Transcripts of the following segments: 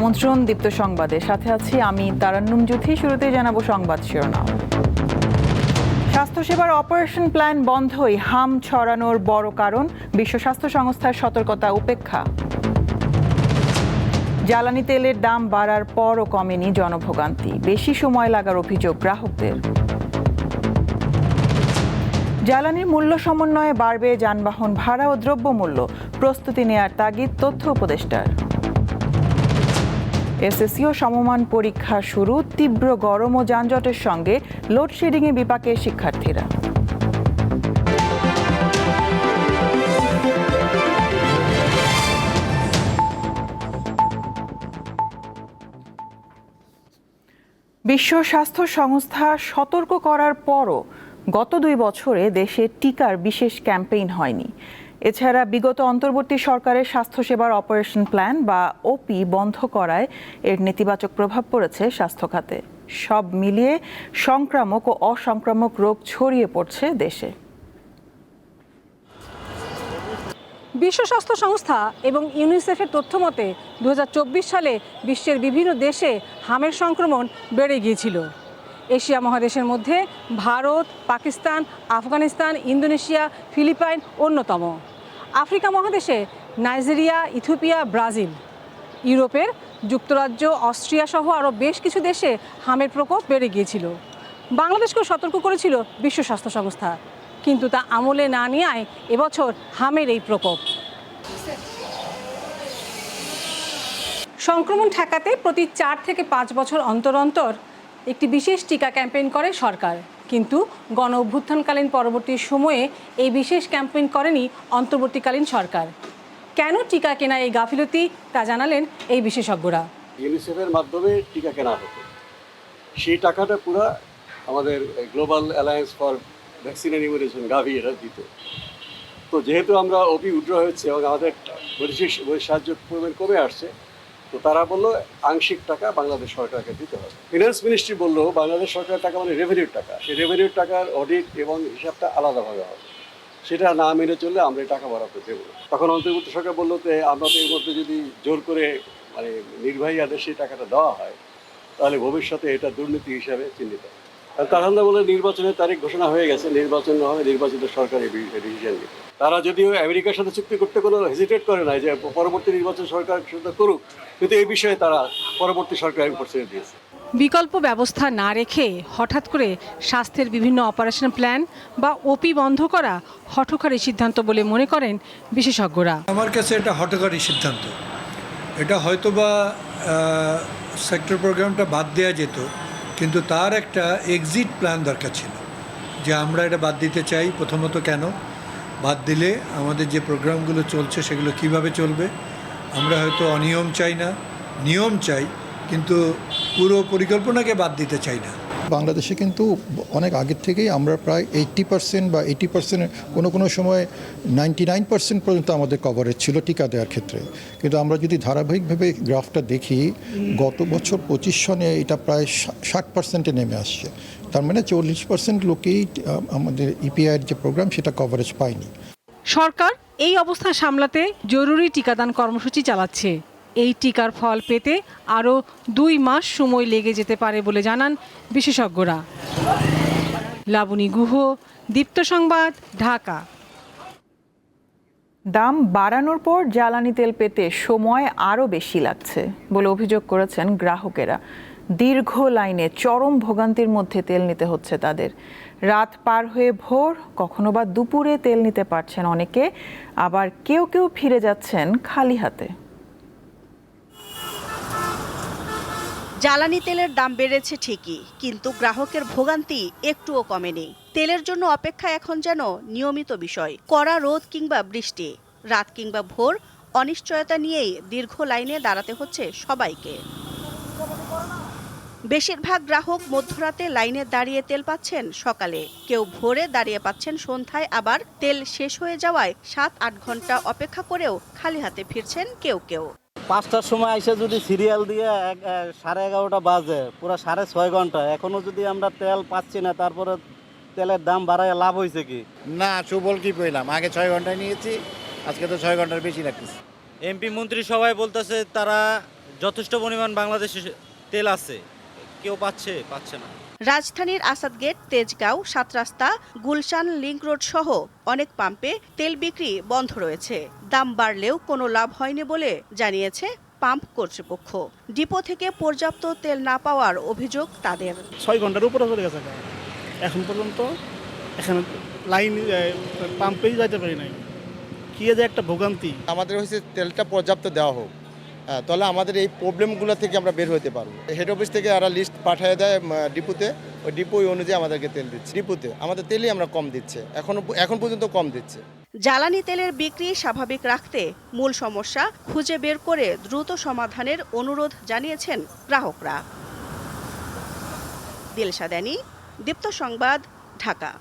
আমন্ত্রণ দীপ্ত সংবাদে, সাথে আছি আমি তারান্নুম জুথি। শুরুতেই জানাবো সংবাদ শিরোনাম। স্বাস্থ্যসেবার অপারেশন প্ল্যান বন্ধই হাম ছড়ানোর বড় কারণ, বিশ্ব স্বাস্থ্য সংস্থার সতর্কতা উপেক্ষা। জ্বালানি তেলের দাম বাড়ার পরও কমেনি জনভোগান্তি, বেশি সময় লাগার অভিযোগ গ্রাহকদের। জ্বালানির মূল্য সমন্বয়ে বাড়বে যানবাহন ভাড়া ও দ্রব্যমূল্য, প্রস্তুতি নেয়ার তাগিদ তথ্য উপদেষ্টার। এসএসসি ও সমমান পরীক্ষা শুরু, তীব্র গরম ও যানজটের সঙ্গে লোডশেডিংয়ে বিপাকে শিক্ষার্থীরা। বিশ্ব স্বাস্থ্য সংস্থা সতর্ক করার পরও গত 2 বছরে দেশে টিকার বিশেষ ক্যাম্পেইন হয়নি। এছাড়া বিগত অন্তর্বর্তী সরকারের স্বাস্থ্যসেবার অপারেশন প্ল্যান বা ওপি বন্ধ করায় এর নেতিবাচক প্রভাব পড়েছে স্বাস্থ্য খাতে। সব মিলিয়ে সংক্রামক ও অসংক্রামক রোগ ছড়িয়ে পড়ছে দেশে। বিশ্ব স্বাস্থ্য সংস্থা এবং ইউনিসেফের তথ্য মতে 2024 সালে বিশ্বের বিভিন্ন দেশে হামের সংক্রমণ বেড়ে গিয়েছিল। এশিয়া মহাদেশের মধ্যে ভারত, পাকিস্তান, আফগানিস্তান, ইন্দোনেশিয়া, ফিলিপাইন অন্যতম। আফ্রিকা মহাদেশে নাইজেরিয়া, ইথিওপিয়া, ব্রাজিল। ইউরোপের যুক্তরাজ্য, অস্ট্রিয়া সহ আরও বেশ কিছু দেশে হামের প্রকোপ বেড়ে গিয়েছিল। বাংলাদেশকেও সতর্ক করেছিল বিশ্ব স্বাস্থ্য সংস্থা, কিন্তু তা আমলে না নেওয়ায় এবছর হামের এই প্রকোপ। সংক্রমণ ঠেকাতে প্রতি 4 থেকে 5 বছর অন্তর অন্তর একটি বিশেষ টিকা ক্যাম্পেইন করে সরকার, কিন্তু গণ অভ্যুত্থানকালীন পরবর্তী সময়ে এই বিশেষ ক্যাম্পেইন করেনি অন্তর্বর্তীকালীন সরকার। কেন টিকা কেনা এই গাফিলতি, তা জানালেন এই বিশেষজ্ঞরা। ইউনিসেফের মাধ্যমে টিকা কেনা হতো, সেই টাকাটা পুরো আমাদের global alliance for vaccine and immunization Gavi এরা দিত। তো যেহেতু আমরা ওপি উইথড্র হয়েছে এবং আমাদের বৈদেশিক সাহায্যের পরিমাণ কমে আসছে, তো তারা বললো আংশিক টাকা বাংলাদেশ সরকারকে দিতে হবে। ফিনান্স মিনিস্ট্রি বললো বাংলাদেশ সরকারের টাকা মানে রেভিনিউর টাকা, সেই রেভিনিউর টাকার অডিট এবং হিসাবটা আলাদাভাবে হবে, সেটা না মেনে চললে আমরা এই টাকা বরাদ্দ দেবো। তখন অন্তর্বর্তী সরকার বললো যে আমরা তো এর মধ্যে যদি জোর করে মানে নির্বাহী আদেশে এই টাকাটা দেওয়া হয় তাহলে ভবিষ্যতে এটা দুর্নীতি হিসাবে চিহ্নিত। তারা বলে নির্বাচনের তারিখ ঘোষণা হয়ে গেছে, নির্বাচন হবে, নির্বাচিত সরকার এই ডিসিশন নিবে। তারা যদিও আমেরিকার সাথে চুক্তি করতে কোনো হেজিটেট করে না যে পরবর্তী নির্বাচন সরকার সেটা করুক, কিন্তু এই বিষয়ে তারা পরবর্তী সরকারের উপর ছেড়ে দিয়েছে। বিকল্প ব্যবস্থা না রেখে হঠাৎ করে স্বাস্থ্যের বিভিন্ন অপারেশন প্ল্যান বা ওপি বন্ধ করা হঠকারী সিদ্ধান্ত বলে মনে করেন বিশেষজ্ঞরা। আমার কাছে এটা হঠকারী সিদ্ধান্ত। এটা হয়তোবা সেক্টর প্রোগ্রামটা বাদ দেওয়া যেত, কিন্তু তার একটা এক্সিট প্ল্যান দরকার ছিল যে আমরা এটা বাদ দিতে চাই। প্রথমত কেন বাদ দিলে আমাদের যে প্রোগ্রামগুলো চলছে সেগুলো কিভাবে চলবে। আমরা হয়তো অনিয়ম চাই না, নিয়ম চাই, কিন্তু পুরো পরিকল্পনাকে বাদ দিতে চাই না। বাংলাদেশে কিন্তু অনেক আগের থেকেই আমরা প্রায় 80% বা 80%, কোনো সময় 99% পর্যন্ত আমাদের কভারেজ ছিল টিকা দেওয়ার ক্ষেত্রে। কিন্তু আমরা যদি ধারাবাহিকভাবে গ্রাফটা দেখি, গত বছর 25 সনে এটা প্রায় 60%-এ নেমে আসছে। তার মানে 40% লোকেই আমাদের ইপিআইয়ের যে প্রোগ্রাম সেটা কভারেজ পায়নি। সরকার এই অবস্থা সামলাতে জরুরি টিকাদান কর্মসূচি চালাচ্ছে। এই টিকার ফল পেতে আরও 2 মাস সময় লেগে যেতে পারে বলে জানান বিশেষজ্ঞরা। লাবণী গুহ, দীপ্ত সংবাদ, ঢাকা। দাম বাড়ানোর পর জ্বালানি তেল পেতে সময় আরও বেশি লাগছে বলে অভিযোগ করেছেন গ্রাহকেরা। দীর্ঘ লাইনে চরম ভোগান্তির মধ্যে তেল নিতে হচ্ছে তাদের। রাত পার হয়ে ভোর, কখনো বা দুপুরে তেল নিতে পারছেন অনেকে, আবার কেউ ফিরে যাচ্ছেন খালি হাতে। জ্বালানি তেলের দাম বেড়েছে ঠিকই, কিন্তু গ্রাহকের ভোগান্তি একটুও কমেনি। তেলের জন্য অপেক্ষা এখন যেন নিয়মিত বিষয়। কড়া রোদ কিংবা বৃষ্টি, রাত কিংবা ভোর, অনিশ্চয়তা নিয়েই দীর্ঘ লাইনে দাঁড়াতে হচ্ছে সবাইকে। বেশিরভাগ গ্রাহক মধ্যরাতে লাইনে দাঁড়িয়ে তেল পাচ্ছেন সকালে, কেউ ভোরে দাঁড়িয়ে পাচ্ছেন সন্ধ্যায়, আবার তেল শেষ হয়ে যাওয়ায় 7-8 ঘন্টা অপেক্ষা করেও খালি হাতে ফিরছেন কেউ। 5টার সময় এসে যদি সিরিয়াল দিয়ে 11:30 বাজে, পুরো 6.5 ঘন্টা, এখনো যদি আমরা তেল পাচ্ছি না, তারপরে তেলের দাম বাড়ায় লাভ হয়েছে কি? না, সুবল কি পেলাম, আগে 6 ঘন্টায় নিয়েছি, আজকে তো 6 ঘন্টার বেশি লাগতেছে। এমপি মন্ত্রী সবাই বলতেছে তারা যথেষ্ট পরিমাণ বাংলাদেশে তেল আছে, কেউ পাচ্ছে না। রাজধানীর আসাদ গেট, তেজগাঁও, সাত রাস্তা, গুলশান, লিংক রোড সহ অনেক পাম্পে তেল বিক্রি বন্ধ রয়েছে। দাম বাড়লেও কোনো লাভ হয়নি বলে জানিয়েছে পাম্প কর্তৃপক্ষ। ডিপো থেকে পর্যাপ্ত তেল না পাওয়ার অভিযোগ তাদের। 6 ঘন্টার উপরে চলে গেছে, এখন পর্যন্ত এখানে লাইন পাম্পেই যাইতে পারি নাই। কি যে একটা ভোগান্তি। আমাদের হচ্ছে তেলটা পর্যাপ্ত দেওয়া হোক, তাহলে আমাদের এই প্রবলেমগুলো থেকে আমরা বের হতে পারবো। হেড অফিস থেকে আর লিস্ট পাঠিয়ে দেয় ডিপোতে, ওই ডিপো অনুযায়ী আমাদেরকে তেল দিচ্ছে। ডিপোতে আমাদের তেলই আমরা কম দিচ্ছে, এখন পর্যন্ত কম দিচ্ছে। জ্বালানি তেলের বিক্রি স্বাভাবিক রাখতে মূল সমস্যা খুঁজে বের করে দ্রুত সমাধানের অনুরোধ জানিয়েছেন গ্রাহকরা। দিলশা দানি, দীপ্ত সংবাদ, ঢাকা।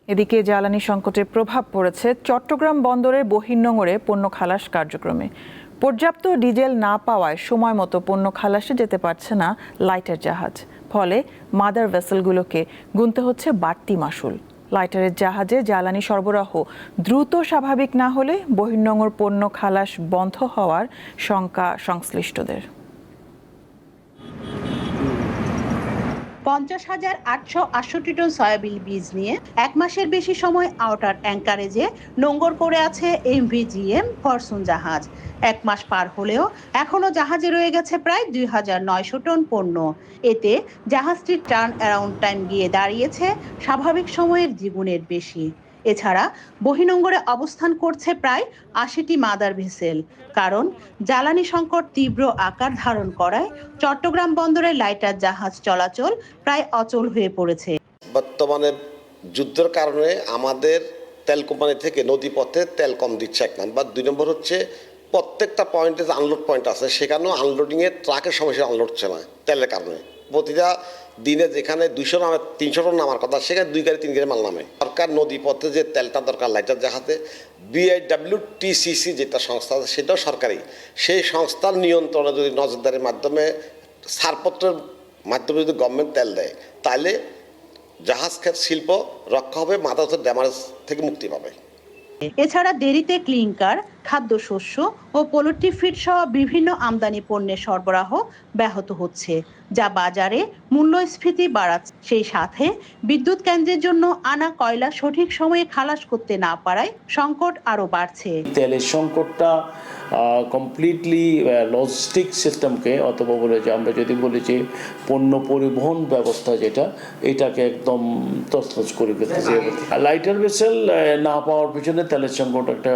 এদিকে জ্বালানি সংকটের প্রভাব পড়েছে চট্টগ্রাম বন্দরের বহির্নোঙরে পণ্য খালাস কার্যক্রমে। পর্যাপ্ত ডিজেল না পাওয়ায় সময় মতো পণ্য খালাসে যেতে পারছে না লাইটার জাহাজ। ফলে মাদার ভেসেলগুলোকে গুনতে হচ্ছে বাড়তি মাশুল। লাইটারের জাহাজে জ্বালানি সরবরাহ দ্রুত স্বাভাবিক না হলে বহির্নোঙর পণ্য খালাস বন্ধ হওয়ার শঙ্কা সংশ্লিষ্টদের। 50,868 টন সয়াবিন বীজ নিয়ে 1 মাসের বেশি সময় আউটার অ্যাঙ্কারেজে নোঙর করে আছে MVGM ফরচুন জাহাজ। 1 মাস পার হলেও এখনো জাহাজে রয়ে গেছে প্রায় 2,900 টন পণ্য। এতে জাহাজটির টার্ন অ্যারাউন্ড টাইম গিয়ে দাঁড়িয়েছে স্বাভাবিক সময়ের দ্বিগুণের বেশি। এছাড়া বহির্নোঙরে অবস্থান করছে প্রায় 80টি মাদার ভেসেল। কারণ জ্বালানি সংকট তীব্র আকার ধারণ করায় চট্টগ্রাম বন্দরে লাইটার জাহাজ চলাচল প্রায় অচল হয়ে পড়েছে। বর্তমানে যুদ্ধের কারণে আমাদের তেল কোম্পানি থেকে নদীপথে তেল কম দিচ্ছে, 1 নম্বর। 2 নম্বর হচ্ছে প্রত্যেকটা পয়েন্টে যে আনলোড পয়েন্ট আছে সেখানেও আনলোডিংয়ে ট্রাকের সমস্যা আনলোড হচ্ছে না তেলের কারণে। প্রতিটা দিনে যেখানে 200 নামে 300 টন নামার কথা সেখানে 2 গাড়ি 3 গাড়ি মাল নামে। সরকার নদীপথে যে তেলটা দরকার লাইটার জাহাজে BIWTCC যেটা সংস্থা আছে সেটাও সরকারি। সেই সংস্থার নিয়ন্ত্রণে যদি নজরদারির মাধ্যমে ছাড়পত্রের মাধ্যমে যদি গভর্নমেন্ট তেল দেয় তাহলে জাহাজ শিল্প রক্ষা হবে, মাদার ড্যামেজ থেকে মুক্তি পাবে। এছাড়া দেরিতে ক্লিংকার, খাদ্যশস্য ও পোল্ট্রি ফিড সহ বিভিন্ন আমদানি পণ্যের সরবরাহ ব্যাহত হচ্ছে, যা বাজারে মূল্যস্ফীতি বাড়াচ্ছে। সেই সাথে বিদ্যুৎ কেন্দ্রের জন্য আনা কয়লা সঠিক সময়ে খালাস করতে না পারায় সংকট আরও বাড়ছে। তেলের সংকটটা কমপ্লিটলি লজিস্টিক সিস্টেমকে, অথবা বলে যে আমরা যদি বলি যে পণ্য পরিবহন ব্যবস্থা যেটা, এটাকে একদম তছনছ করে ফেলতেছে। লাইটার ভেসেল না পাওয়ার পিছনে তেলের সংকট একটা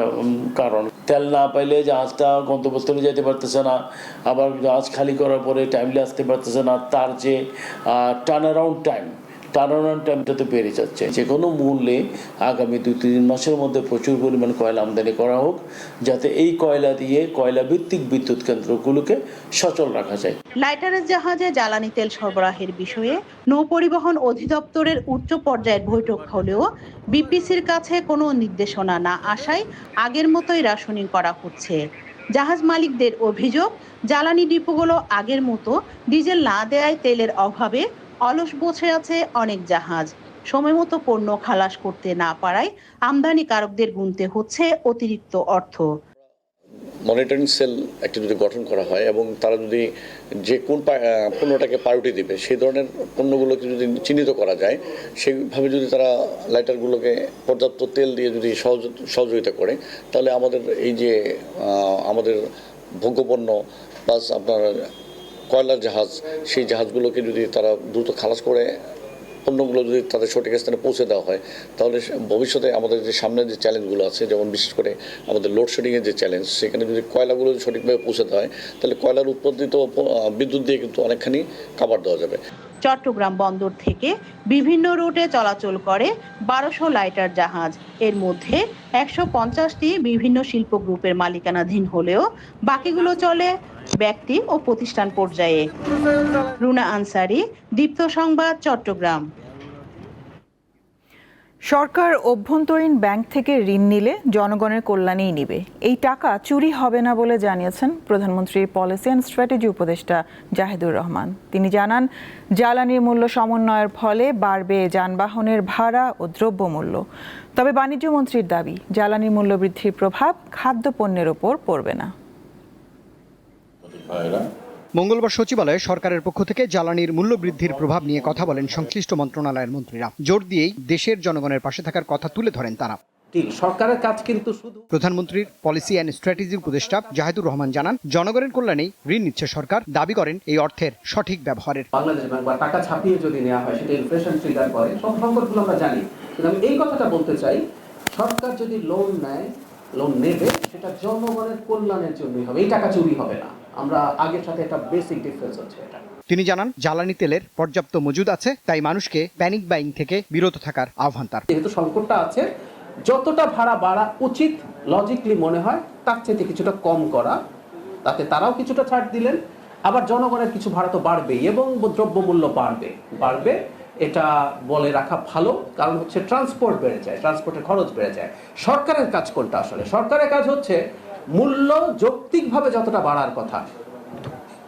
কারণ। তেল না পাইলে জাহাজটা গন্তব্যস্থলে যেতে পারতেছে না, আবার জাহাজ খালি করার পরে টাইমলি আসতে পারতেছে না। তার যে টার্ন টাইমটা তো বেড়ে যাচ্ছে। যে কোনো মূল্যে আগামী 2-3 মাসের মধ্যে প্রচুর পরিমাণ কয়লা আমদানি করা হোক, যাতে এই কয়লা দিয়ে কয়লা ভিত্তিক বিদ্যুৎ কেন্দ্রগুলোকে সচল রাখা যায়। লাইটারের জাহাজে জ্বালানি তেল সরবরাহের বিষয়ে নৌপরিবহন অধিদপ্তরের উচ্চ পর্যায়ের বৈঠক হলেও বিপিসির কাছে কোনো নির্দেশনা না আসায় আগের মতোই রাশনিং করা হচ্ছে। জাহাজ মালিকদের অভিযোগ, জ্বালানি ডিপোগুলো আগের মতো ডিজেল না দেয়ায় তেলের অভাবে অলস বসে আছে অনেক জাহাজ। সময় মতো পণ্য খালাস করতে না পারায় আমদানিকারকদের গুনতে হচ্ছে অতিরিক্ত অর্থ। মনিটরিং সেল একটা যদি গঠন করা হয় এবং তারা যদি যে কোন পণ্যটাকে প্রায়োরিটি দেবে সেই ধরনের পণ্যগুলোকে যদি চিহ্নিত করা যায়, সেইভাবে যদি তারা লাইটারগুলোকে পর্যাপ্ত তেল দিয়ে যদি সহযোগিতা করে, তাহলে আমাদের এই যে আমাদের ভোগ্যপণ্য প্লাস আপনার কয়লার জাহাজ, সেই জাহাজগুলোকে যদি তারা দ্রুত খালাস করে পণ্যগুলো যদি তাদের সঠিক স্থানে পৌঁছে দেওয়া হয়, তাহলে ভবিষ্যতে আমাদের যে সামনের যে চ্যালেঞ্জগুলো আছে, যেমন বিশেষ করে আমাদের লোডশেডিংয়ের যে চ্যালেঞ্জ, সেখানে যদি কয়লাগুলো সঠিকভাবে পৌঁছে দেওয়া হয়, তাহলে কয়লার উৎপাদিত বিদ্যুৎ দিয়ে কিন্তু অনেকখানি কাভার দেওয়া যাবে। চট্টগ্রাম বন্দর থেকে বিভিন্ন রুটে চলাচল করে 1200 লাইটার জাহাজ। এর মধ্যে 150টি বিভিন্ন শিল্প গ্রুপের মালিকানাধীন হলেও বাকিগুলো চলে ব্যক্তি ও প্রতিষ্ঠান পর্যায়ে। রুনা আনসারি, দীপ্ত সংবাদ, চট্টগ্রাম। সরকার অভ্যন্তরীণ ব্যাংক থেকে ঋণ নিলে জনগণের কল্যাণেই নিবে। এই টাকা চুরি হবে না বলে জানিয়েছেন প্রধানমন্ত্রীর পলিসি অ্যান্ড স্ট্র্যাটেজি উপদেষ্টা জাহিদুর রহমান। তিনি জানান, জ্বালানির মূল্য সমন্বয়ের ফলে বাড়বে যানবাহনের ভাড়া ও দ্রব্যমূল্য। তবে বাণিজ্যমন্ত্রীর দাবি, জ্বালানির মূল্য বৃদ্ধির প্রভাব খাদ্যপণ্যের ওপর পড়বে না। ভাইরা। মঙ্গলবার সচিবালয়ে সরকারের পক্ষ থেকে জ্বালানির মূল্য বৃদ্ধির প্রভাব নিয়ে কথা বলেন সংশ্লিষ্ট মন্ত্রণালয়ের মন্ত্রীরা। জোর দিয়েই দেশের জনগণের পাশে থাকার কথা তুলে ধরেন তারা। সরকারের কাজ কিন্তু শুধু প্রধানমন্ত্রীর পলিসি অ্যান্ড স্ট্র্যাটেজির উপদেষ্টা জাহিদুর রহমান জানান, জনগণের কল্যাণেই ঋণ নিচ্ছে সরকার, দাবি করেন এই অর্থের সঠিক ব্যবহারের। বাংলাদেশ ব্যাংক বা টাকা ছাপিয়ে যদি নেওয়া হয় সেটা ইনফ্লেশন ট্রিগার করে, সব সংকটগুলো আমরা জানি। কিন্তু আমি এই কথাটা বলতে চাই, সরকার যদি লোন নেয়, লোন নেবে সেটা জনগণের কল্যাণের জন্যই হবে, এই টাকা চুরি হবে না। আমরা আগের সাথে একটা বেসিক ডিফারেন্স হচ্ছে এটা। তিনি জানান, জ্বালানি তেলের পর্যাপ্ত মজুদ আছে, তাই মানুষকে প্যানিক বাইং থেকে বিরত থাকার আহ্বান তার। যেহেতু সংকটটা আছে, যতটা ভাড়া বাড়া উচিত লজিকলি মনে হয় তার চাইতে কিছুটা কম করা, তাতে তারাও কিছুটা ছাড় দিলেন, আবার জনগণের কিছু ভাড়া তো বাড়বেই এবং দ্রব্যমূল্য বাড়বে এটা বলে রাখা ভালো। কারণ হচ্ছে ট্রান্সপোর্ট বেড়ে যায়, ট্রান্সপোর্টের খরচ বেড়ে যায়। সরকারের কাজ কোনটা? আসলে সরকারের কাজ হচ্ছে মূল্য যৌক্তিকভাবে যতটা বাড়ার কথা,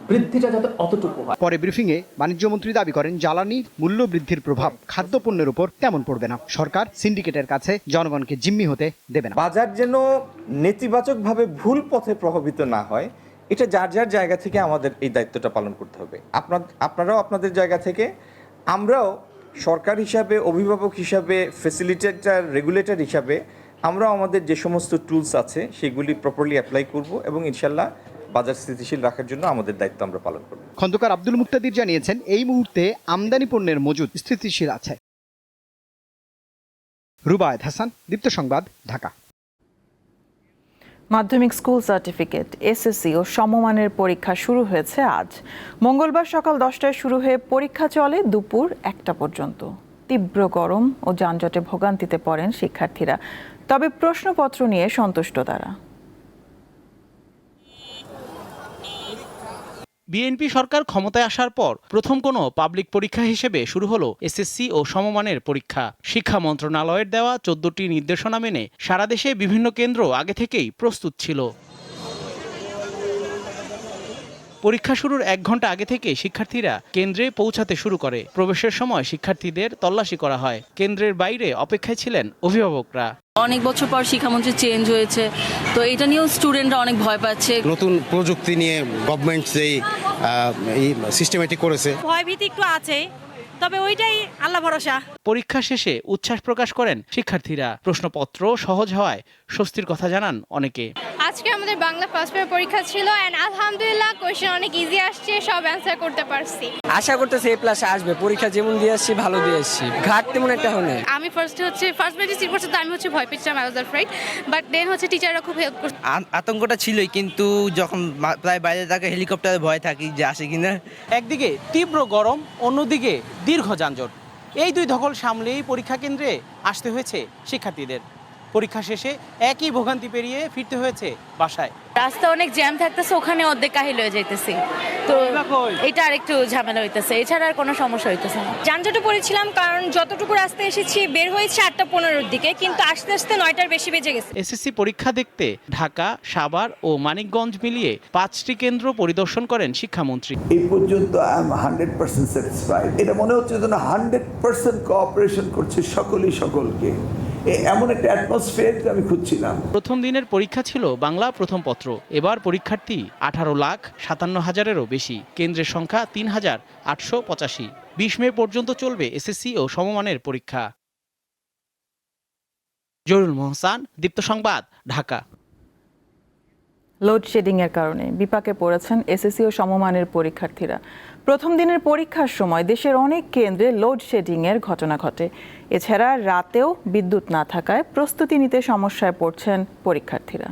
বৃদ্ধিটা যাতে অতটুকু হয়। পরে ব্রিফিংয়ে বাণিজ্যমন্ত্রী দাবি করেন, জ্বালানি মূল্য বৃদ্ধির প্রভাব খাদ্যপণ্যের উপর তেমন পড়বে না। সরকার সিন্ডিকেটের কাছে জনগণকে জিম্মি হতে দেবে না। বাজার যেন নেতিবাচকভাবে ভুল পথে প্রভাবিত না হয়, এটা যার যার জায়গা থেকে আমাদের এই দায়িত্বটা পালন করতে হবে। আপনারাও আপনাদের জায়গা থেকে, আমরাও সরকার হিসাবে, অভিভাবক হিসাবে, ফ্যাসিলিটেটর, রেগুলেটর হিসাবে আমরাও আমাদের যে সমস্ত টুলস আছে সেগুলি প্রপারলি অ্যাপ্লাই করব এবং ইনশাল্লাহ বাজার স্থিতিশীল রাখার জন্য আমাদের দায়িত্ব আমরা পালন করব। খন্দকার আব্দুল মুক্তাদির জানিয়েছেন, এই মুহূর্তে আমদানি পণ্যের মজুদ স্থিতিশীল আছে। রুবায়েত হাসান, দীপ্ত সংবাদ, ঢাকা। মাধ্যমিক স্কুল সার্টিফিকেট, এসএসসি ও সমমানের পরীক্ষা শুরু হয়েছে আজ। মঙ্গলবার সকাল 10টায় শুরু হয়ে পরীক্ষা চলে দুপুর 1টা পর্যন্ত। তীব্র গরম ও যানজটে ভোগান্তিতে পড়েন শিক্ষার্থীরা, তবে প্রশ্নপত্র নিয়ে সন্তুষ্ট তারা। বিএনপি সরকার ক্ষমতায় আসার পর প্রথম কোনো পাবলিক পরীক্ষা হিসেবে শুরু হলো এসএসসি ও সমমানের পরীক্ষা। শিক্ষা মন্ত্রণালয়ের দেওয়া 14টি নির্দেশনা মেনে সারা দেশে বিভিন্ন কেন্দ্র আগে থেকেই প্রস্তুত ছিল। পরীক্ষা শুরুর 1 ঘন্টা আগে থেকে শিক্ষার্থীরা কেন্দ্রে পৌঁছাতে শুরু করে। প্রবেশের সময় শিক্ষার্থীদের তল্লাশি করা হয়। কেন্দ্রের বাইরে অপেক্ষায় ছিলেন অভিভাবকরা। অনেক বছর পর শিক্ষামন্ত্রী চেঞ্জ হয়েছে, তো এটা নিয়েও স্টুডেন্টরা অনেক ভয় পাচ্ছে। নতুন প্রযুক্তি নিয়ে গভর্নমেন্ট যেই সিস্টেমেটিক করেছে, ভয়ভীতি একটু আছে, তবে ওইটাই আল্লাহ ভরসা। পরীক্ষা শেষে উচ্ছ্বাস প্রকাশ করেন শিক্ষার্থীরা। প্রশ্নপত্র সহজ হওয়ায় স্বস্তির কথা জানান অনেকে। আজকে আমাদের বাংলা ফার্স্ট পেপার পরীক্ষা ছিল এন্ড আলহামদুলিল্লাহ কোশ্চেন অনেক ইজি আসছে, সব অ্যানসার করতে পারছি। আশা করতেছি এ প্লাস আসবে। পরীক্ষা যেমন দিয়ে আসছি ভালো দিয়ে আসছি, ঘাট তেমন একটা হয়নি। আমি ফার্স্ট বেঞ্চে সিট করছি, তো আমি ভয় পেয়েছিলাম, I was afraid, but then টিচাররা খুব হেল্প করছে। আতঙ্কটা ছিলই, কিন্তু যখন প্রায় বাইরে থাকে হেলিকপ্টারে ভয় থাকি যে আসে কিনা। একদিকে তীব্র গরম, অন্যদিকে দীর্ঘ যানজট, এই দুই ধকল সামলেই পরীক্ষা কেন্দ্রে আসতে হয়েছে শিক্ষার্থীদের। পরীক্ষা শেষে একই ভোগান্তি পেরিয়ে ফিরতে হয়েছে বাসায়। রাস্তা অনেক জ্যাম থাকতেছে, ওখানে অর্ধেক কাহিল হয়ে যাইতেছি, তো এটা আরেকটু ঝামেলা হইতেছে, এছাড়া আর কোনো সমস্যা হইতেছে না। যানজটে পড়েছিলাম, কারণ যতটুকু রাস্তা এসেছি বের হয়েছে 8:15-র দিকে, কিন্তু আস্তে আস্তে 9টার বেশি বেজে গেছে। এসএসসি পরীক্ষা দেখতে ঢাকা, সাভার ও মানিকগঞ্জ মিলিয়ে 5টি কেন্দ্র পরিদর্শন করেন শিক্ষামন্ত্রী। এই পর্যন্ত আই এম 100% স্যাটিসফাইড। এটা মনে হচ্ছে যেন 100% কোঅপারেশন করছে সকলেই সকলকে, এমন একটা অ্যাটমসফিয়ার আমি খুঁজছিলাম। প্রথম দিনের পরীক্ষা ছিল বাংলা প্রথম পত্র। এবার পরীক্ষার্থী 18,57,000-এরও বেশি। কেন্দ্রের সংখ্যা 3,885। 20 মে পর্যন্ত চলবে এসএসসি ও সমমানের পরীক্ষা। জহুরুল মোহসান, দীপ্ত সংবাদ, ঢাকা। লোডশেডিং এর কারণে বিপাকে পড়েছেন এসএসসি ও সমমানের পরীক্ষার্থীরা। প্রথম দিনের পরীক্ষার সময় দেশের অনেক কেন্দ্রে লোডশেডিং এর ঘটনা ঘটে। এছাড়া রাতেও বিদ্যুৎ না থাকায় প্রস্তুতি নিতে সমস্যায় পড়ছেন পরীক্ষার্থীরা।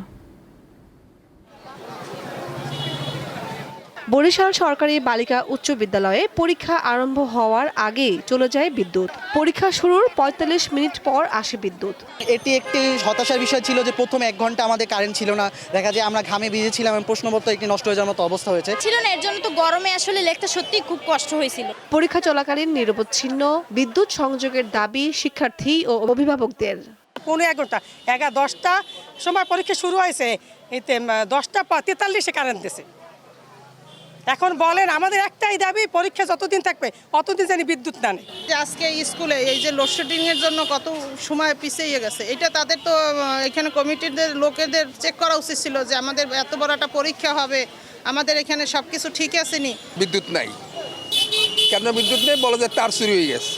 বরিশাল সরকারি বালিকা উচ্চ বিদ্যালয়ে পরীক্ষা আরম্ভ হওয়ার আগেই চলে যায় বিদ্যুৎ। পরীক্ষা শুরুর 45 মিনিট পর আসে বিদ্যুৎ। এটি একটি হতাশার বিষয় ছিল যে প্রথম 1 ঘন্টা আমাদের কারেন্ট ছিল না। দেখা যায় আমরা ঘামে ভিজেছিলাম এবং প্রশ্নপত্র একটি নষ্ট হয়ে যাওয়ার মতো অবস্থা হয়েছে। ছিল না, এর জন্য তো গরমে আসলে লিখতে সত্যি খুব কষ্ট হয়েছিল। পরীক্ষা চলাকালীন নিরবচ্ছিন্ন বিদ্যুৎ সংযোগের দাবি শিক্ষার্থী ও অভিভাবকদের। 10টা সময় পরীক্ষা শুরু হয়েছে, এতে 10:43-এ কারেন্ট দিয়েছে। এখন বলেন, আমাদের একটাই দাবি, পরীক্ষা যতদিন থাকবে অতদিন যেন বিদ্যুৎ না নেই। আজকে স্কুলে এই যে লোডশেডিং এর জন্য কত সময় পিছিয়ে গেছে, এটা তাদের তো এখানে কমিটিদের লোকেদের চেক করা উচিত ছিল যে আমাদের এত বড় একটা পরীক্ষা হবে, আমাদের এখানে সব কিছু ঠিক আছে নি? বিদ্যুৎ নাই। কেন বিদ্যুৎ নেই? বলা যায় তার চুরি হয়ে গেছে।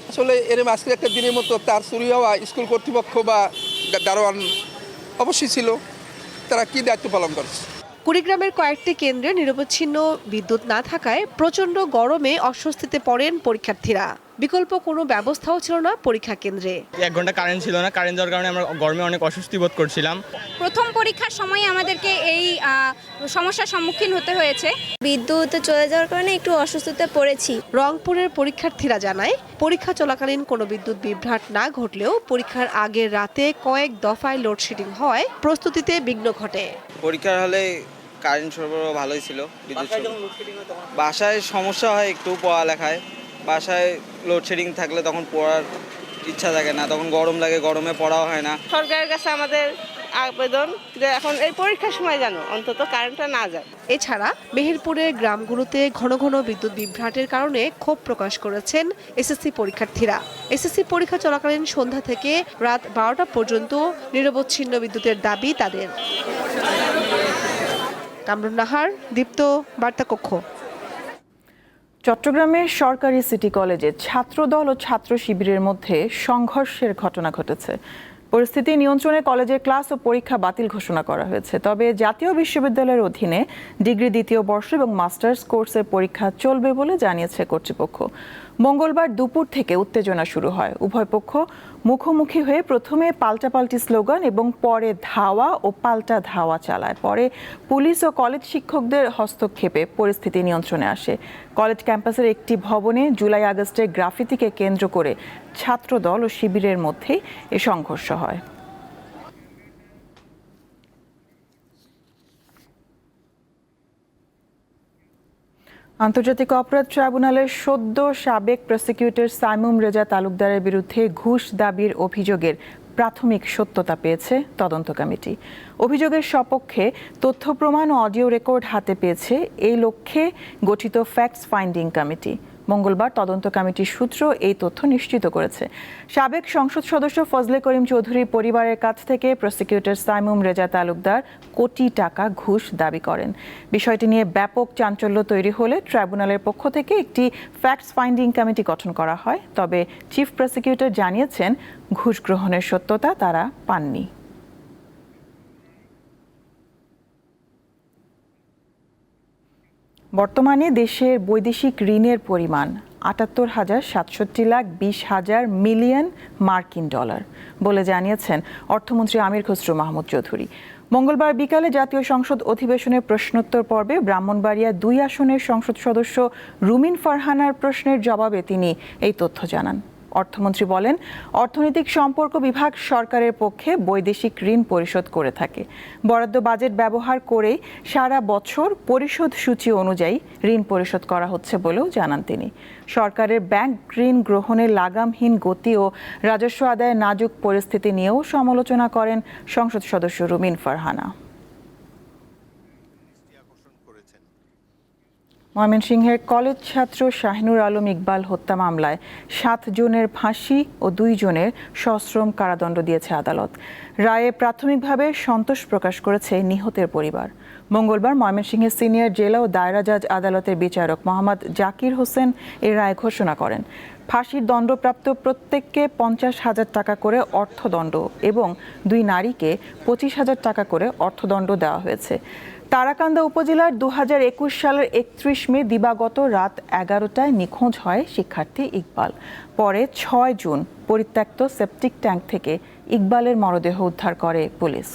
আসলে এরকম আজকে একটা দিনের মতো তার চুরি হওয়া স্কুল কর্তৃপক্ষ বা দারোয়ান অবশ্যই ছিল, তারা কি দায়িত্ব পালন করছে। কুড়িগ্রামের কয়েকটি কেন্দ্রে নিরবচ্ছিন্ন বিদ্যুৎ না থাকায় প্রচণ্ড গরমে অস্বস্তিতে পড়েন পরীক্ষার্থীরা। বিকল্প কোনো ব্যবস্থাও ছিল না পরীক্ষা কেন্দ্রে। 1 ঘন্টা কারেন্ট ছিল না, কারেন্ট যাওয়ার কারণে আমরা গরমে অনেক অস্বস্তি বোধ করছিলাম। প্রথম পরীক্ষার সময় আমাদেরকে এই সমস্যার সম্মুখীন হতে হয়েছে। বিদ্যুৎ চলে যাওয়ার কারণে একটু অসুস্থতায় পড়েছি। রংপুরের পরীক্ষার্থীরা জানায়, পরীক্ষা চলাকালীন কোনো বিদ্যুৎ বিভ্রাট না ঘটলেও পরীক্ষার আগের রাতে কয়েক দফায় লোডশেডিং হওয়ায় প্রস্তুতিতে বিঘ্ন ঘটে। পরীক্ষার হলে কারেন্ট সরবরাহ ভালোই ছিল, বিদ্যুৎ বাসায় সমস্যা হয় একটু পড়ালেখায়। বাসায় লোডশেডিং থাকলে তখন পড়ার ইচ্ছা থাকে না, তখন গরম লাগে, গরমে পড়াও হয় না। সরকারের কাছে আমাদের আবেদন যে এখন এই পরীক্ষার সময় যেন অন্তত কারেন্টটা না যায়। এছাড়া মেহেরপুরের গ্রামগুলোতে ঘন ঘন বিদ্যুৎ বিভ্রাটের কারণে ক্ষোভ প্রকাশ করেছেন এসএসসি পরীক্ষার্থীরা। এসএসসি পরীক্ষা চলাকালীন সন্ধ্যা থেকে রাত 12টা পর্যন্ত নিরবচ্ছিন্ন বিদ্যুতের দাবি তাদের। কামরুন নাহার, দীপ্ত, বার্তা কক্ষ। চট্টগ্রামের সরকারি সিটি কলেজে ছাত্রদল ও ছাত্র শিবিরের মধ্যে সংঘর্ষের ঘটনা ঘটেছে। পরিস্থিতি নিয়ন্ত্রণে কলেজের ক্লাস ও পরীক্ষা বাতিল ঘোষণা করা হয়েছে। তবে জাতীয় বিশ্ববিদ্যালয়ের অধীনে ডিগ্রি দ্বিতীয় বর্ষ এবং মাস্টার্স কোর্সের পরীক্ষা চলবে বলে জানিয়েছে কর্তৃপক্ষ। মঙ্গলবার দুপুর থেকে উত্তেজনা শুরু হয়। উভয় পক্ষ মুখোমুখি হয়ে প্রথমে পাল্টাপাল্টি স্লোগান এবং পরে ধাওয়া ও পাল্টা ধাওয়া চালায়। পরে পুলিশ ও কলেজ শিক্ষকদের হস্তক্ষেপে পরিস্থিতি নিয়ন্ত্রণে আসে। কলেজ ক্যাম্পাসের একটি ভবনে জুলাই আগস্টের গ্রাফিতিকে কেন্দ্র করে ছাত্রদল ও শিবিরের মধ্যেই এ সংঘর্ষ হয়। আন্তর্জাতিক অপরাধ ট্রাইব্যুনালের সদ্য সাবেক প্রসিকিউটর সাইমুম রেজা তালুকদারের বিরুদ্ধে ঘুষ দাবির অভিযোগের প্রাথমিক সত্যতা পেয়েছে তদন্ত কমিটি। অভিযোগের সপক্ষে তথ্য প্রমাণ ও অডিও রেকর্ড হাতে পেয়েছে এই লক্ষ্যে গঠিত ফ্যাক্টস ফাইন্ডিং কমিটি। মঙ্গলবার তদন্ত কমিটির সূত্র এই তথ্য নিশ্চিত করেছে। সাবেক সংসদ সদস্য ফজলে করিম চৌধুরীর পরিবারের কাছ থেকে প্রসিকিউটর সাইমুম রেজা তালুকদার কোটি টাকা ঘুষ দাবি করেন। বিষয়টি নিয়ে ব্যাপক চাঞ্চল্য তৈরি হলে ট্রাইব্যুনালের পক্ষ থেকে একটি ফ্যাক্টস ফাইন্ডিং কমিটি গঠন করা হয়। তবে চিফ প্রসিকিউটর জানিয়েছেন, ঘুষ গ্রহণের সত্যতা তারা পাননি। বর্তমানে দেশের বৈদেশিক ঋণের পরিমাণ ৭৮,৭৬,২০,০০০ মিলিয়ন মার্কিন ডলার বলে জানিয়েছেন অর্থমন্ত্রী আমির খসরু মাহমুদ চৌধুরী। মঙ্গলবার বিকালে জাতীয় সংসদ অধিবেশনের প্রশ্নোত্তর পর্বে ব্রাহ্মণবাড়িয়া ২ আসনের সংসদ সদস্য রুমিন ফারহানার প্রশ্নের জবাবে তিনি এই তথ্য জানান। অর্থমন্ত্রী বলেন, অর্থনৈতিক সম্পর্ক বিভাগ সরকারের পক্ষে বৈদেশিক ঋণ পরিশোধ করে থাকে। বরাদ্দ বাজেট ব্যবহার করেই সারা বছর পরিশোধ সূচি অনুযায়ী ঋণ পরিশোধ করা হচ্ছে বলেও জানান তিনি। সরকারের ব্যাংক ঋণ গ্রহণের লাগামহীন গতি ও রাজস্ব আদায়ের নাজুক পরিস্থিতি নিয়েও সমালোচনা করেন সংসদ সদস্য রুমিন ফারহানা। ময়মনসিংহের কলেজ ছাত্র শাহিনুর আলম ইকবাল হত্যা মামলায় 7 জনের ফাঁসি ও 2 জনের সশ্রম কারাদণ্ড দিয়েছে আদালত। রায়ে প্রাথমিকভাবে সন্তোষ প্রকাশ করেছে নিহতের পরিবার। মঙ্গলবার ময়মনসিংহের সিনিয়র জেলা ও দায়রা জাজ আদালতের বিচারক মোহাম্মদ জাকির হোসেন এর রায় ঘোষণা করেন। ফাঁসির দণ্ডপ্রাপ্ত প্রত্যেককে 50,000 টাকা করে অর্থদণ্ড এবং 2 নারীকে 25,000 টাকা করে অর্থদণ্ড দেওয়া হয়েছে। তারাকান্দা উপজেলার 2021 সালের 31 মে দিবাগত রাত 11টায় নিখোঁজ হয় শিক্ষার্থী ইকবাল। পরে 6 জুন পরিত্যক্ত সেপটিক ট্যাঙ্ক থেকে ইকবালের মরদেহ উদ্ধার করে পুলিশ।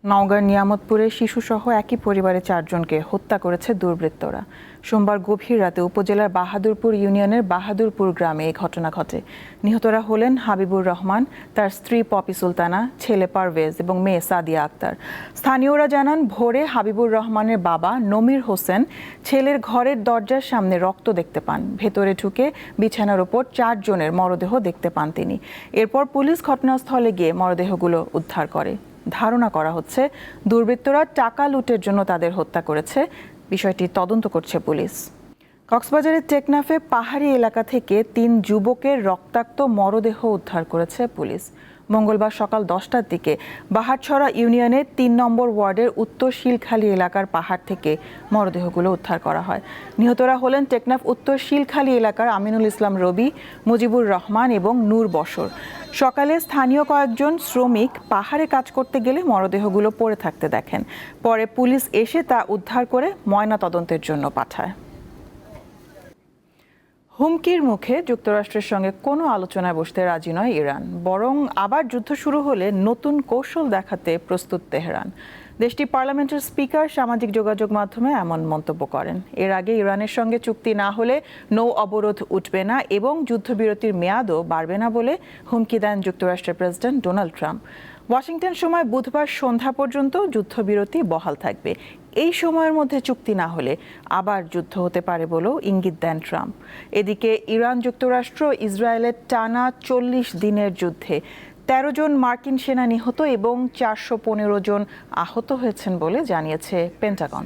নওগাঁর নিয়ামতপুরে শিশুসহ একই পরিবারের 4 জনকে হত্যা করেছে দুর্বৃত্তরা। সোমবার গভীর রাতে উপজেলার বাহাদুরপুর ইউনিয়নের বাহাদুরপুর গ্রামে এই ঘটনা ঘটে। নিহতরা হলেন হাবিবুর রহমান, তার স্ত্রী পপি সুলতানা, ছেলে পারভেজ এবং মেয়ে সাদিয়া আক্তার। স্থানীয়রা জানান, ভোরে হাবিবুর রহমানের বাবা নমির হোসেন ছেলের ঘরের দরজার সামনে রক্ত দেখতে পান। ভেতরে ঢুকে বিছানার ওপর 4 জনের মরদেহ দেখতে পান তিনি। এরপর পুলিশ ঘটনাস্থলে গিয়ে মরদেহগুলো উদ্ধার করে। ধারণা করা হচ্ছে দুর্বৃত্তরা টাকা লুটের জন্য তাদের হত্যা করেছে। বিষয়টি তদন্ত করছে পুলিশ। কক্সবাজারের টেকনাফে পাহাড়ি এলাকা থেকে 3 যুবকের রক্তাক্ত মরদেহ উদ্ধার করেছে পুলিশ। মঙ্গলবার সকাল 10টার দিকে বাহারছড়া ইউনিয়নের 3 নম্বর ওয়ার্ডের উত্তর শিলখালী এলাকার পাহাড় থেকে মরদেহগুলো উদ্ধার করা হয়। নিহতরা হলেন টেকনাফ উত্তর শিলখালী এলাকার আমিনুল ইসলাম রবি, মুজিবুর রহমান এবং নূর বশর। সকালে স্থানীয় কয়েকজন শ্রমিক পাহাড়ে কাজ করতে গেলে মরদেহগুলো পড়ে থাকতে দেখেন। পরে পুলিশ এসে তা উদ্ধার করে ময়নাতদন্তের জন্য পাঠায়। হুমকির মুখে যুক্তরাষ্ট্রের সঙ্গে কোনো আলোচনায় বসতে রাজি নয় ইরান, বরং আবার যুদ্ধ শুরু হলে নতুন কৌশল দেখাতে প্রস্তুত তেহরান। দেশটির পার্লামেন্টের স্পিকার সামাজিক যোগাযোগ মাধ্যমে এমন মন্তব্য করেন। এর আগে ইরানের সঙ্গে চুক্তি না হলে নৌ অবরোধ উঠবে না এবং যুদ্ধবিরতির মেয়াদও বাড়বে না বলে হুমকি দেন যুক্তরাষ্ট্রের প্রেসিডেন্ট ডোনাল্ড ট্রাম্প। ওয়াশিংটন সময় বুধবার সন্ধ্যা পর্যন্ত যুদ্ধবিরতি বহাল থাকবে। এই সময়ের মধ্যে চুক্তি না হলে আবার যুদ্ধ হতে পারে বলেও ইঙ্গিত দেন ট্রাম্প। এদিকে ইরান যুক্তরাষ্ট্র ইসরায়েলের টানা 40 দিনের যুদ্ধে 13 জন মার্কিন সেনা নিহত এবং 415 জন আহত হয়েছেন বলে জানিয়েছে পেন্টাগন।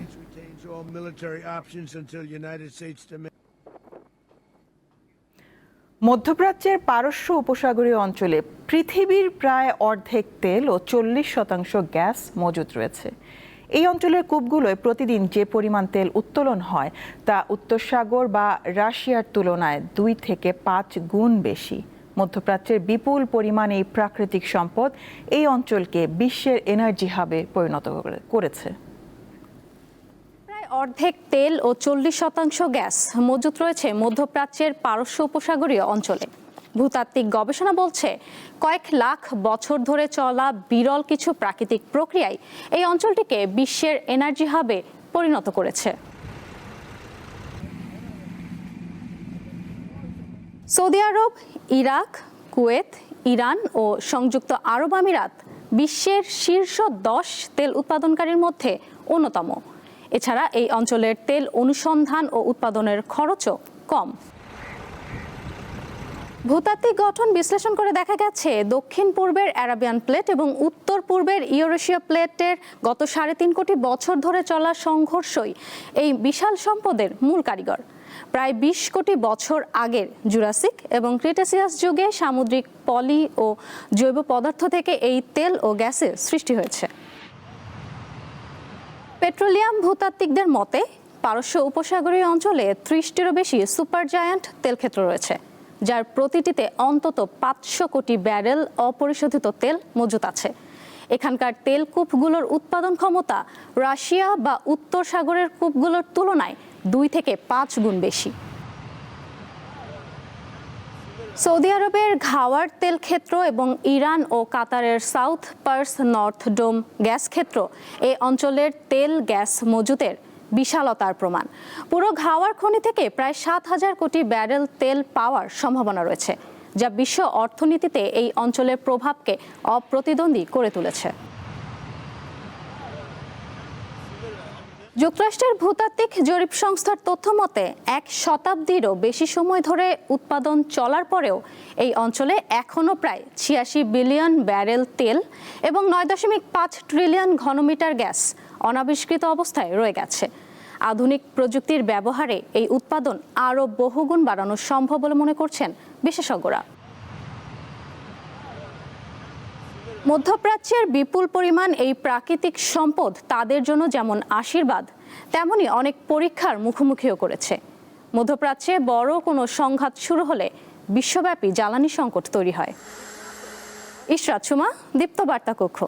মধ্যপ্রাচ্যের পারস্য উপসাগরীয় অঞ্চলে পৃথিবীর প্রায় অর্ধেক তেল ও 40% গ্যাস মজুদ রয়েছে। এই অঞ্চলের কূপগুলোয় প্রতিদিন যে পরিমাণ তেল উত্তোলন হয় তা উত্তর সাগর বা রাশিয়ার তুলনায় 2 থেকে 5 গুণ বেশি। মধ্যপ্রাচ্যের বিপুল পরিমাণ এই প্রাকৃতিক সম্পদ এই অঞ্চলকে বিশ্বের এনার্জি হাবে পরিণত করেছে। প্রায় অর্ধেক তেল ও 40% গ্যাস মজুত রয়েছে মধ্যপ্রাচ্যের পারস্য উপসাগরীয় অঞ্চলে। ভূতাত্ত্বিক গবেষণা বলছে কয়েক লাখ বছর ধরে চলা বিরল কিছু প্রাকৃতিক প্রক্রিয়ায় এই অঞ্চলটিকে বিশ্বের এনার্জি হাবে পরিণত করেছে। সৌদি আরব, ইরাক, কুয়েত, ইরান ও সংযুক্ত আরব আমিরাত বিশ্বের শীর্ষ 10 তেল উৎপাদনকারীর মধ্যে অন্যতম। এছাড়া এই অঞ্চলের তেল অনুসন্ধান ও উৎপাদনের খরচও কম। ভূতাত্ত্বিক গঠন বিশ্লেষণ করে দেখা গেছে দক্ষিণ পূর্বের অ্যারাবিয়ান প্লেট এবং উত্তর পূর্বের ইউরেশীয় প্লেটের গত 3.5 কোটি বছর ধরে চলা সংঘর্ষই এই বিশাল সম্পদের মূল কারিগর। প্রায় 20 কোটি বছর আগের জুরাসিক এবং ক্রিটেসিয়াস যুগে সামুদ্রিক পলি ও জৈব পদার্থ থেকে এই তেল ও গ্যাসের সৃষ্টি হয়েছে। পেট্রোলিয়াম ভূতাত্ত্বিকদের মতে পারস্য উপসাগরীয় অঞ্চলে 30টিরও বেশি সুপার জায়ান্ট তেলক্ষেত্র রয়েছে, যার প্রতিটিতে অন্তত 500 কোটি ব্যারেল অপরিশোধিত তেল মজুত আছে। এখানকার তেল কূপগুলোর উৎপাদন ক্ষমতা রাশিয়া বা উত্তর সাগরের কূপগুলোর তুলনায় 2 থেকে 5 গুণ বেশি। সৌদি আরবের ঘাওয়ার তেল ক্ষেত্র এবং ইরান ও কাতারের সাউথ পার্স নর্থ ডোম গ্যাস ক্ষেত্র এই অঞ্চলের তেল গ্যাস মজুতের বিশালতার প্রমাণ। পুরো ঘাওয়ার খনি থেকে প্রায় 7,000 কোটি ব্যারেল তেল পাওয়ার সম্ভাবনা রয়েছে, যা বিশ্ব অর্থনীতিতে এই অঞ্চলের প্রভাবকে অপ্রতিদ্বন্দ্বী করে তুলেছে। যুক্তরাষ্ট্রের ভূতাত্ত্বিক জরিপ সংস্থার তথ্য মতে 1 শতাব্দীরও বেশি সময় ধরে উৎপাদন চলার পরেও এই অঞ্চলে এখনও প্রায় 86 বিলিয়ন ব্যারেল তেল এবং 9.5 ট্রিলিয়ন ঘনমিটার গ্যাস অনাবিষ্কৃত অবস্থায় রয়ে গেছে। আধুনিক প্রযুক্তির ব্যবহারে এই উৎপাদন আরও বহুগুণ বাড়ানো সম্ভব বলে মনে করছেন বিশেষজ্ঞরা। মধ্যপ্রাচ্যের বিপুল পরিমাণ এই প্রাকৃতিক সম্পদ তাদের জন্য যেমন আশীর্বাদ, তেমনি অনেক পরীক্ষার মুখোমুখিও করেছে। মধ্যপ্রাচ্যে বড় কোনো সংঘাত শুরু হলে বিশ্বব্যাপী জ্বালানি সংকট তৈরি হয়। ইশরাত সুমা, দীপ্ত বার্তা কক্ষ।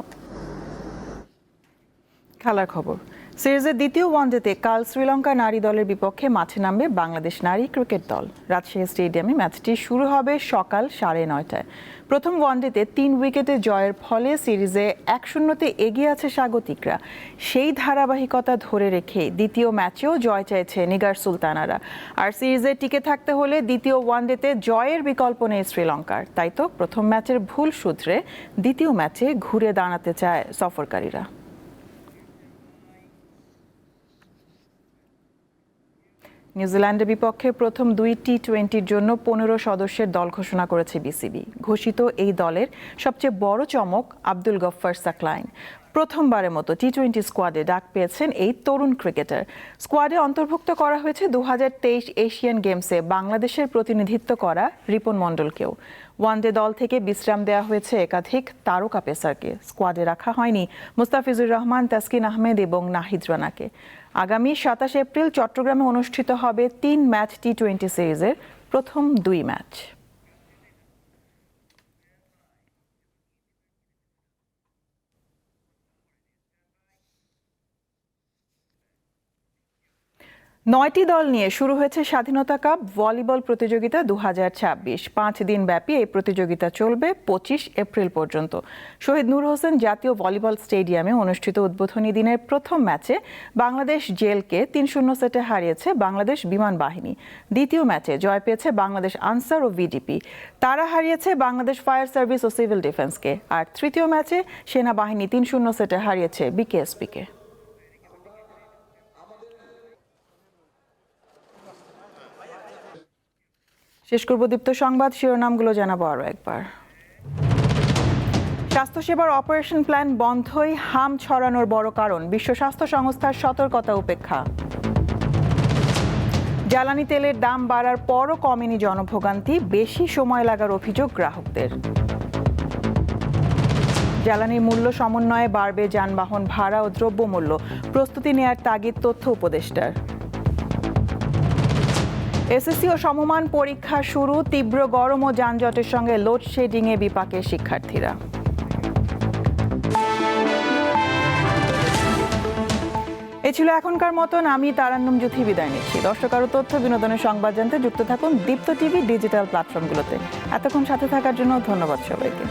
খেলার খবর। সিরিজের দ্বিতীয় ওয়ানডেতে কাল শ্রীলঙ্কা নারী দলের বিপক্ষে মাঠে নামবে বাংলাদেশ নারী ক্রিকেট দল। রাজশাহী স্টেডিয়ামে ম্যাচটি শুরু হবে সকাল 9:30টায়। প্রথম ওয়ানডেতে 3 উইকেটে জয়ের ফলে সিরিজে 1-0 এগিয়ে আছে স্বাগতিকরা। সেই ধারাবাহিকতা ধরে রেখে দ্বিতীয় ম্যাচেও জয় চাইছে নিগার সুলতানারা। আর সিরিজে টিকে থাকতে হলে দ্বিতীয় ওয়ানডেতে জয়ের বিকল্প নেই শ্রীলঙ্কার। তাই তো প্রথম ম্যাচের ভুল শুধরে দ্বিতীয় ম্যাচে ঘুরে দাঁড়াতে চায় সফরকারীরা। নিউজিল্যান্ডের বিপক্ষে প্রথম 2 টি-20-র জন্য 15 সদস্যের দল ঘোষণা করেছে বিসিবি। ঘোষিত এই দলের সবচেয়ে বড় চমক আব্দুল গফফার সাকলাইন। প্রথমবারের মতো টি-20 স্কোয়াডে ডাক পেয়েছেন এই তরুণ ক্রিকেটার। স্কোয়াডে অন্তর্ভুক্ত করা হয়েছে 2023 এশিয়ান গেমসে বাংলাদেশের প্রতিনিধিত্ব করা রিপন মণ্ডলকেও। ওয়ানডে দল থেকে বিশ্রাম দেওয়া হয়েছে একাধিক তারকা পেসারকে। স্কোয়াডে রাখা হয়নি মুস্তাফিজুর রহমান, তাসকিন আহমেদ এবং নাহিদ রানাকে। আগামী 27 এপ্রিল চট্টগ্রামে অনুষ্ঠিত হবে 3 ম্যাচ টি-20 সিরিজের প্রথম 2 ম্যাচ। নয়টি দল নিয়ে শুরু হয়েছে স্বাধীনতা কাপ ভলিবল প্রতিযোগিতা 2026। 5 দিন ব্যাপী এই প্রতিযোগিতা চলবে 25 এপ্রিল পর্যন্ত। শহীদ নূর হোসেন জাতীয় ভলিবল স্টেডিয়ামে অনুষ্ঠিত উদ্বোধনী দিনের প্রথম ম্যাচে বাংলাদেশ জেলকে 3-0 সেটে হারিয়েছে বাংলাদেশ বিমান বাহিনী। দ্বিতীয় ম্যাচে জয় পেয়েছে বাংলাদেশ আনসার ও ভিডিপি। তারা হারিয়েছে বাংলাদেশ ফায়ার সার্ভিস ও সিভিল ডিফেন্সকে। আর তৃতীয় ম্যাচে সেনাবাহিনী 3-0 সেটে হারিয়েছে বিকেএসপিকে। শেষ করব দীপ্ত সংবাদ, শিরোনামগুলো জানাবো আরও একবার। স্বাস্থ্যসেবার অপারেশন প্ল্যান বন্ধই হাম ছড়ানোর বড় কারণ, বিশ্ব স্বাস্থ্য সংস্থার সতর্কতা উপেক্ষা। জ্বালানি তেলের দাম বাড়ার পরও কমেনি জনভোগান্তি, বেশি সময় লাগার অভিযোগ গ্রাহকদের। জ্বালানির মূল্য সমন্বয়ে বাড়বে যানবাহন ভাড়া ও দ্রব্যমূল্য, প্রস্তুতি নেয়ার তাগিদ তথ্য উপদেষ্টার। এসএসসি ও সমমান পরীক্ষা শুরু, তীব্র গরম ও যানজটের সঙ্গে লোডশেডিংয়ে বিপাকে শিক্ষার্থীরা। এ ছিল এখনকার মতন। আমি তারান্নুম জুথি বিদায় নিচ্ছি। দর্শক আরও তথ্য বিনোদনের সংবাদ জানতে যুক্ত থাকুন দীপ্ত টিভি ডিজিটাল প্ল্যাটফর্মগুলোতে। এতক্ষণ সাথে থাকার জন্য ধন্যবাদ সবাইকে।